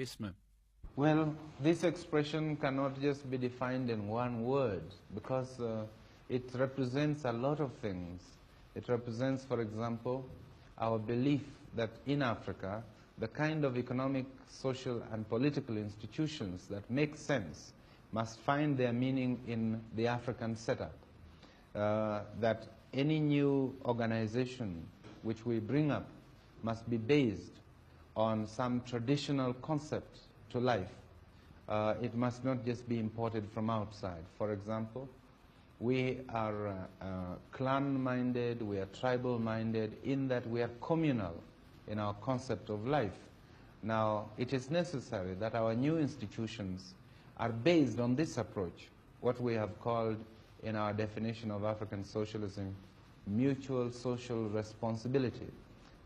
activisme? Well, this expression cannot just be defined in one word because it represents a lot of things. It represents, for example, our belief that in Africa, the kind of economic, social, and political institutions that make sense must find their meaning in the African setup. That any new organization which we bring up must be based on some traditional concept to life. It must not just be imported from outside. For example, we are clan-minded, we are tribal-minded in that we are communal in our concept of life. Now, it is necessary that our new institutions are based on this approach, what we have called in our definition of African socialism, mutual social responsibility.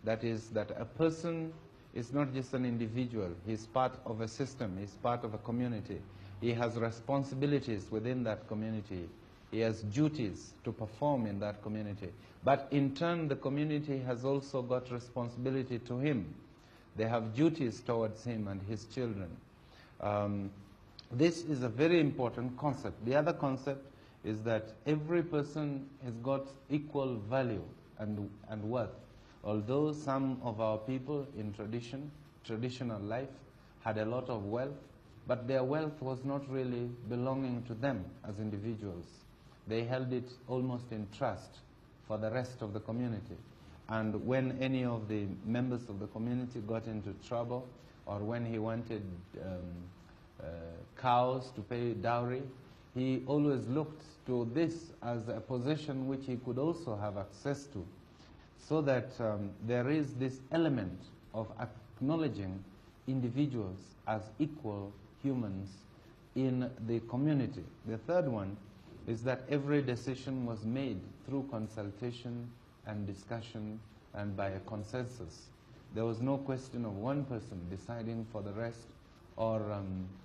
That is, that a person is not just an individual, he's part of a system, he's part of a community. He has responsibilities within that community. He has duties to perform in that community. But in turn, the community has also got responsibility to him. They have duties towards him and his children. This is a very important concept. The other concept is that every person has got equal value and worth. Although some of our people in traditional life had a lot of wealth, but their wealth was not really belonging to them as individuals. They held it almost in trust for the rest of the community. And when any of the members of the community got into trouble, or when he wanted cows to pay dowry, he always looked to this as a possession which he could also have access to. So that there is this element of acknowledging individuals as equal humans in the community. The third one is that every decision was made through consultation and discussion and by a consensus. There was no question of one person deciding for the rest or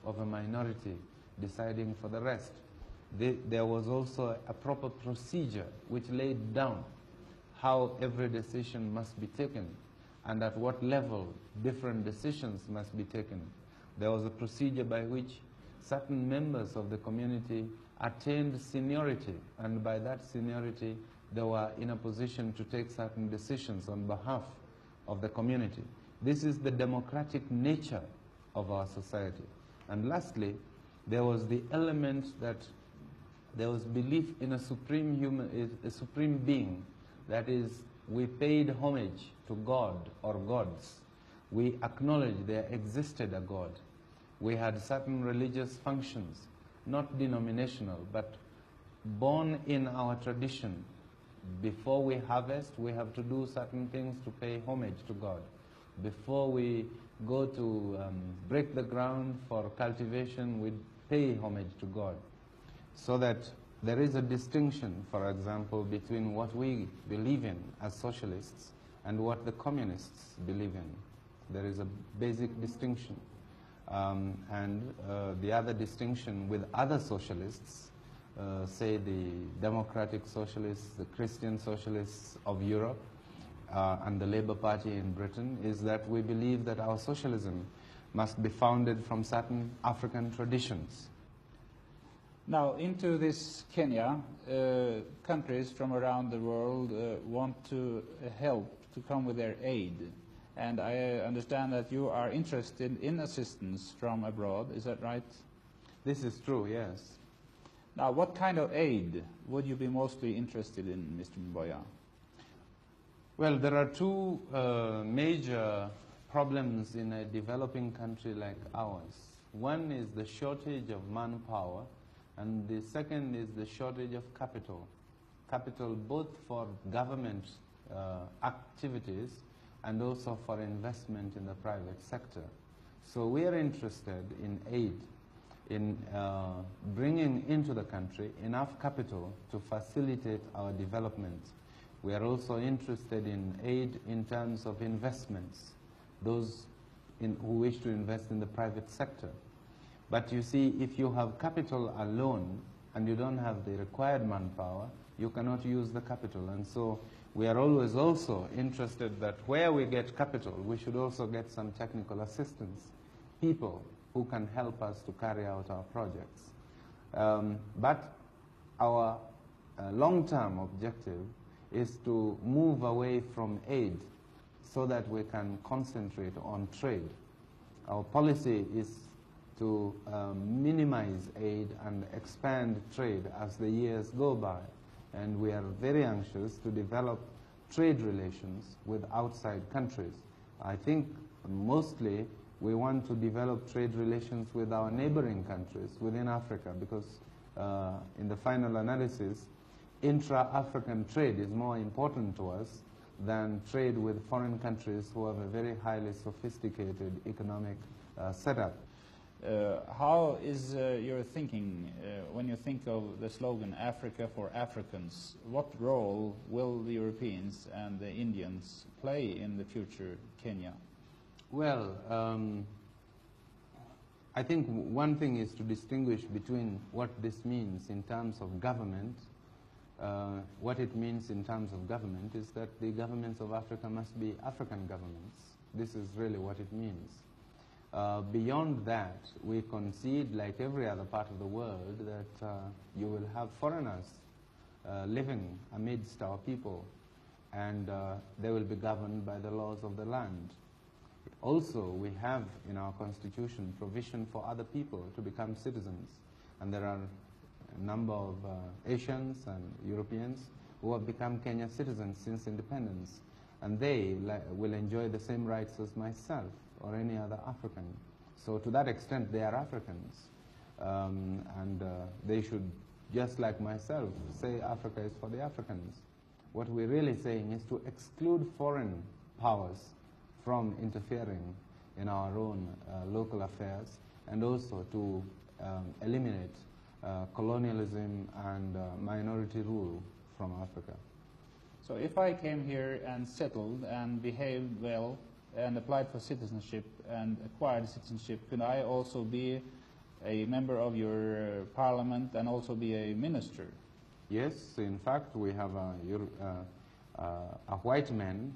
of a minority deciding for the rest. There was also a proper procedure which laid down how every decision must be taken and at what level different decisions must be taken. There was a procedure by which certain members of the community attained seniority, and by that seniority they were in a position to take certain decisions on behalf of the community. This is the democratic nature of our society. And lastly, there was the element that there was belief in a supreme being. That is, we paid homage to God or gods. We acknowledged there existed a God. We had certain religious functions, not denominational, but born in our tradition. Before we harvest, we have to do certain things to pay homage to God. Before we go to break the ground for cultivation, we pay homage to God. So that there is a distinction, for example, between what we believe in as socialists and what the communists believe in. There is a basic distinction. And the other distinction with other socialists, say the democratic socialists, the Christian socialists of Europe, and the Labour Party in Britain, is that we believe that our socialism must be founded from certain African traditions. Now, into this Kenya, countries from around the world want to help to come with their aid. And I understand that you are interested in assistance from abroad, is that right? This is true, yes. Now, what kind of aid would you be mostly interested in, Mr. Mboya? Well, there are two major problems in a developing country like ours. One is the shortage of manpower, and the second is the shortage of capital. Capital both for government activities and also for investment in the private sector. So we are interested in aid, in bringing into the country enough capital to facilitate our development. We are also interested in aid in terms of investments, those who wish to invest in the private sector. But you see, if you have capital alone and you don't have the required manpower, you cannot use the capital. And so we are always also interested that where we get capital, we should also get some technical assistance people who can help us to carry out our projects. But our long-term objective is to move away from aid so that we can concentrate on trade. Our policy is to minimize aid and expand trade as the years go by. And we are very anxious to develop trade relations with outside countries. I think mostly we want to develop trade relations with our neighboring countries within Africa, because in the final analysis, intra-African trade is more important to us than trade with foreign countries who have a very highly sophisticated economic setup. How is your thinking when you think of the slogan Africa for Africans? What role will the Europeans and the Indians play in the future Kenya? Well, I think one thing is to distinguish between what this means in terms of government. What it means in terms of government is that the governments of Africa must be African governments. This is really what it means. Beyond that, we concede, like every other part of the world, that you will have foreigners living amidst our people, and they will be governed by the laws of the land. Also, we have in our constitution provision for other people to become citizens, and there are a number of Asians and Europeans who have become Kenyan citizens since independence, and they will enjoy the same rights as myself or any other African. So to that extent, they are Africans, and they should, just like myself, say Africa is for the Africans. What we're really saying is to exclude foreign powers from interfering in our own local affairs, and also to eliminate colonialism and minority rule from Africa. So if I came here and settled and behaved well and applied for citizenship and acquired citizenship, could I also be a member of your parliament and also be a minister? Yes, in fact, we have a white man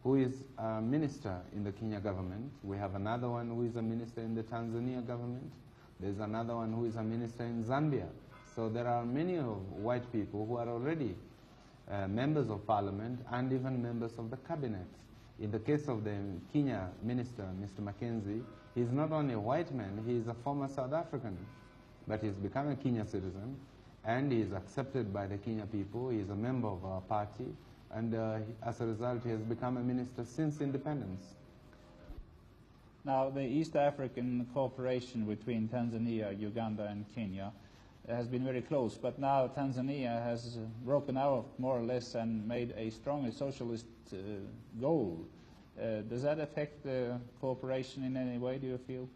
who is a minister in the Kenya government. We have another one who is a minister in the Tanzania government. There's another one who is a minister in Zambia. So there are many of white people who are already members of parliament and even members of the cabinet. In the case of the Kenya minister, Mr. Mackenzie, he's not only a white man, he is a former South African, but he's become a Kenya citizen, and he is accepted by the Kenya people. He is a member of our party, and as a result, he has become a minister since independence. Now, the East African cooperation between Tanzania, Uganda, and Kenya has been very close, but now Tanzania has broken out more or less and made a strongly socialist goal. Does that affect the cooperation in any way, do you feel?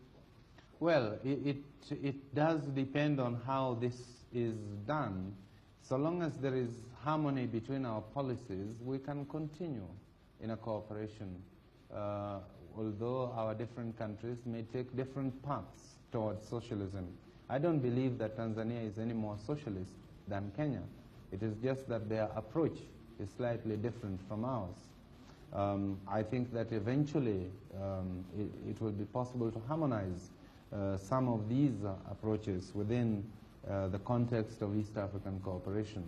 Well, it does depend on how this is done. So long as there is harmony between our policies, we can continue in a cooperation, although our different countries may take different paths towards socialism. I don't believe that Tanzania is any more socialist than Kenya. It is just that their approach is slightly different from ours. I think that eventually it will be possible to harmonize some of these approaches within the context of East African cooperation.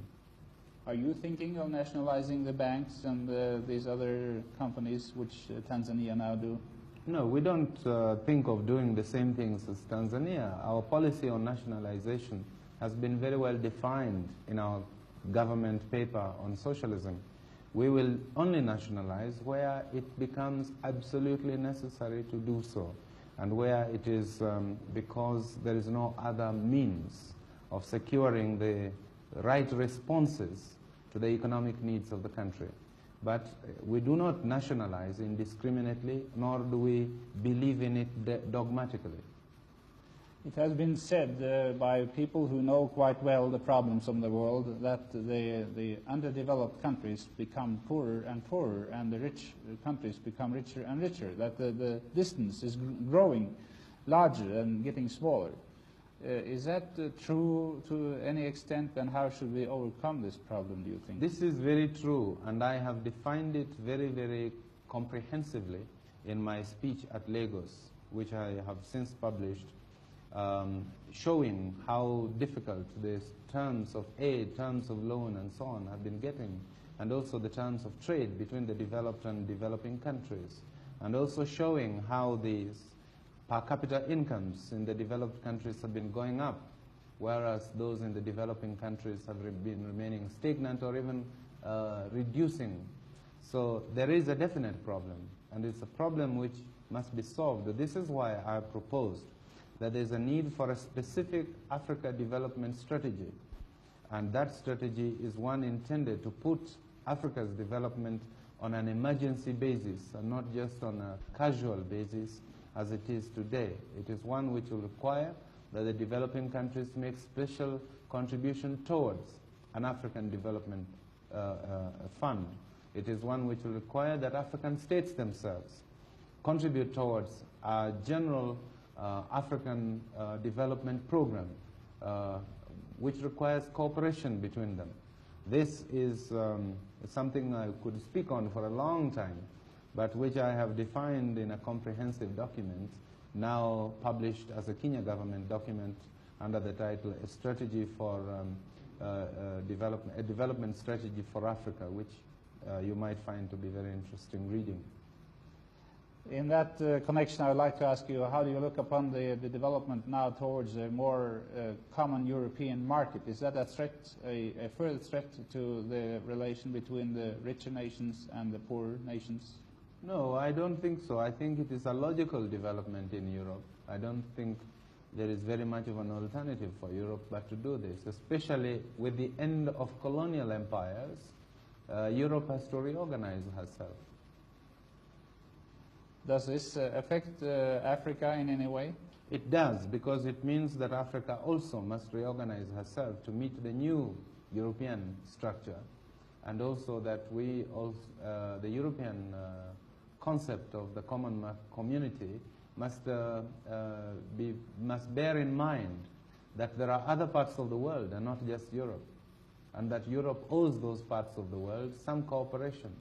Are you thinking of nationalizing the banks and these other companies which Tanzania now do? No, we don't think of doing the same things as Tanzania. Our policy on nationalization has been very well defined in our government paper on socialism. We will only nationalize where it becomes absolutely necessary to do so, and where it is because there is no other means of securing the right responses to the economic needs of the country. But we do not nationalize indiscriminately, nor do we believe in it dogmatically. It has been said by people who know quite well the problems of the world that the underdeveloped countries become poorer and poorer, and the rich countries become richer and richer, that the distance is growing larger and getting smaller. Is that true to any extent, and how should we overcome this problem, do you think? This is very true, and I have defined it very, very comprehensively in my speech at Lagos, which I have since published, showing how difficult these terms of aid, terms of loan, and so on have been getting, and also the terms of trade between the developed and developing countries, and also showing how these per capita incomes in the developed countries have been going up, whereas those in the developing countries have been remaining stagnant or even reducing. So there is a definite problem, and it's a problem which must be solved. This is why I proposed that there's a need for a specific Africa development strategy, and that strategy is one intended to put Africa's development on an emergency basis and not just on a casual basis as it is today. It is one which will require that the developing countries make special contribution towards an African development fund. It is one which will require that African states themselves contribute towards a general African development program, which requires cooperation between them. This is something I could speak on for a long time, but which I have defined in a comprehensive document, now published as a Kenya government document under the title A Strategy for a Development Strategy for Africa, which you might find to be very interesting reading. In that connection, I would like to ask you, how do you look upon the development now towards a more common European market? Is that a threat, a further threat to the relation between the richer nations and the poorer nations? No, I don't think so. I think it is a logical development in Europe. I don't think there is very much of an alternative for Europe but to do this, especially with the end of colonial empires. Europe has to reorganize herself. Does this affect Africa in any way? It does, because it means that Africa also must reorganize herself to meet the new European structure, and also that we also, the European concept of the common community must bear in mind that there are other parts of the world and not just Europe, and that Europe owes those parts of the world some cooperation.